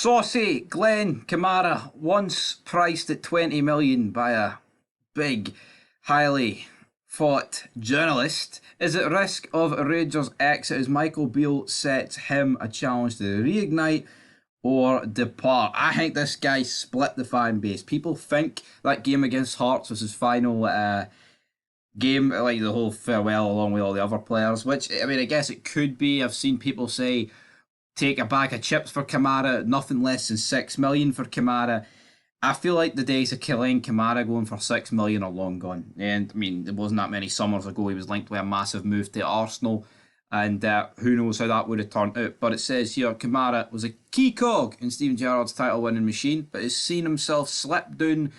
SAUCY Glen Kamara, once priced at 20 million by a big, highly fought journalist, is at risk of a Rangers exit as Michael Beale sets him a challenge to reignite or depart. I think this guy split the fan base. People think that game against Hearts was his final game, like the whole farewell along with all the other players, which, I mean, I guess it could be. I've seen people say take a bag of chips for Kamara, nothing less than 6 million for Kamara. I feel like the days of Glen Kamara going for 6 million are long gone. And I mean, it wasn't that many summers ago he was linked with a massive move to Arsenal, and who knows how that would have turned out. But it says here Kamara was a key cog in Steven Gerrard's title winning machine, but has seen himself slip down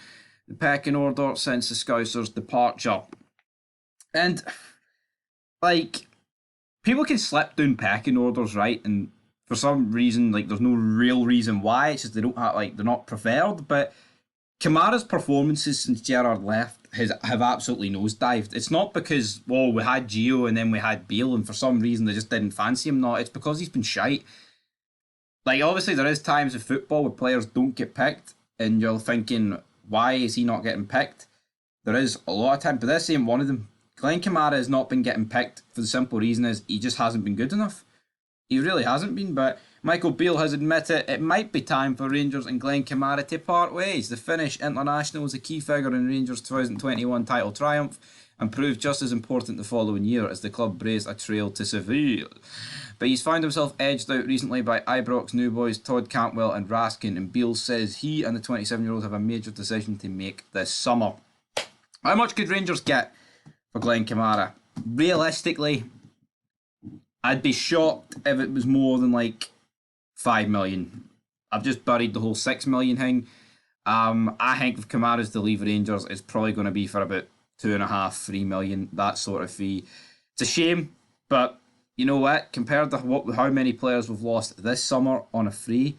the pecking order since the Scousers' departure. And like, people can slip down pecking orders, right? And for some reason, like, there's no real reason why. It's just they don't have, like, they're not preferred. But Kamara's performances since Gerrard left have absolutely nosedived. It's not because, well, we had Gio and then we had Bale, and for some reason they just didn't fancy him. No, it's because he's been shite. Like, obviously there is times in football where players don't get picked, and you're thinking, why is he not getting picked? There is a lot of time, but this ain't one of them. Glen Kamara has not been getting picked for the simple reason is he just hasn't been good enough. He really hasn't been, but Michael Beale has admitted it might be time for Rangers and Glen Kamara to part ways. The Finnish international was a key figure in Rangers' 2021 title triumph and proved just as important the following year as the club blazed a trail to Seville. But he's found himself edged out recently by Ibrox new boys Todd Cantwell and Raskin, and Beale says he and the 27-year-old have a major decision to make this summer. How much could Rangers get for Glen Kamara? Realistically, I'd be shocked if it was more than like 5 million. I've just buried the whole 6 million thing. I think if Kamara's to leave Rangers, it's probably going to be for about 2.5, 3 million, that sort of fee. It's a shame, but you know what? Compared to how many players we've lost this summer on a free,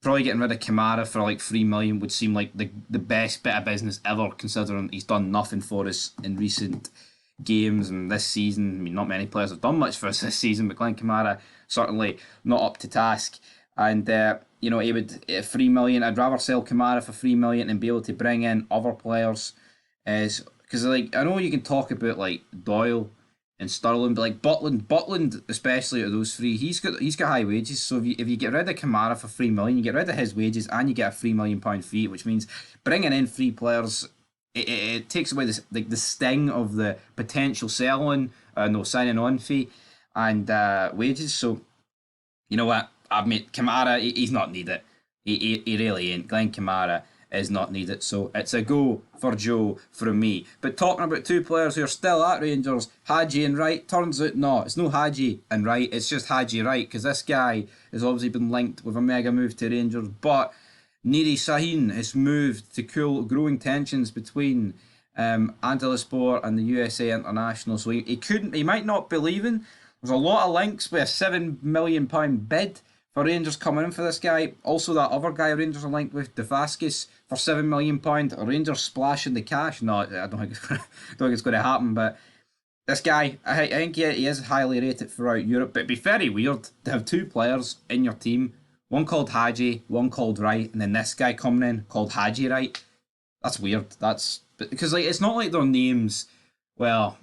probably getting rid of Kamara for like 3 million would seem like the best bit of business ever, considering he's done nothing for us in recent games and this season. I mean, not many players have done much for us this season, but Glen Kamara certainly not up to task. And he would 3 million. I'd rather sell Kamara for 3 million and be able to bring in other players, because like I know you can talk about like Doyle and Sterling, but like Butland especially, of those three, he's got high wages. So if you get rid of Kamara for 3 million, you get rid of his wages and you get a £3 million fee, which means bringing in three players. It takes away the sting of the potential signing on fee and wages. So you know what? I've made Kamara. He's not needed. He really ain't. Glen Kamara is not needed. So it's a go for Joe from me. But talking about two players who are still at Rangers, Hadji and Wright. Turns out no, it's no Hadji and Wright. It's just Hadji Wright, because this guy has obviously been linked with a mega move to Rangers, but Niri Sahin has moved to cool growing tensions between Antalyaspor and the USA International. So he might not be leaving. There's a lot of links with a £7 million bid for Rangers coming in for this guy. Also, that other guy Rangers are linked with, Devaskis, for £7 million. Rangers splashing the cash. No, I don't think it's going to happen. But this guy, I think he is highly rated throughout Europe. But it'd be very weird to have two players in your team, one called Hadji, one called Wright, and then this guy coming in called Hadji Wright. That's weird. Because like it's not like their names. Well,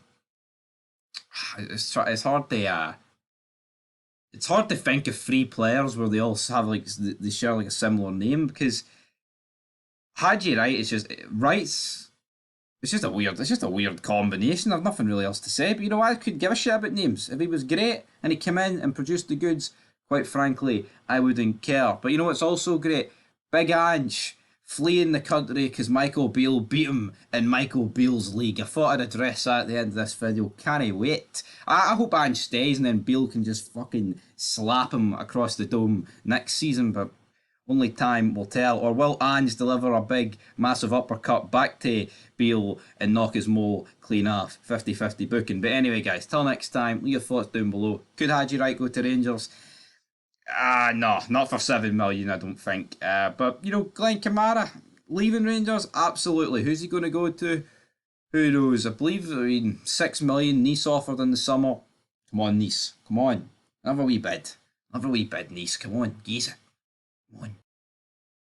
it's hard to it's hard to think of three players where they all have like they share like a similar name, because Hadji Wright is just Wright's. It's just a weird combination. I've nothing really else to say. But you know, I could give a shit about names. If he was great and he came in and produced the goods, quite frankly, I wouldn't care. But you know what's also great? Big Ange fleeing the country because Michael Beale beat him in Michael Beale's league. I thought I'd address that at the end of this video. Can't wait. I hope Ange stays and then Beale can just fucking slap him across the dome next season, but only time will tell. Or will Ange deliver a big, massive uppercut back to Beale and knock his mole clean off? 50-50 booking. But anyway, guys, till next time, leave your thoughts down below. Could Hadji Wright go to Rangers? No, not for 7 million, I don't think. But, you know, Glen Kamara leaving Rangers? Absolutely. Who's he going to go to? Who knows? I believe 6 million Nice offered in the summer. Come on, Nice. Come on. Have a wee bid. Nice. Come on. Geese it.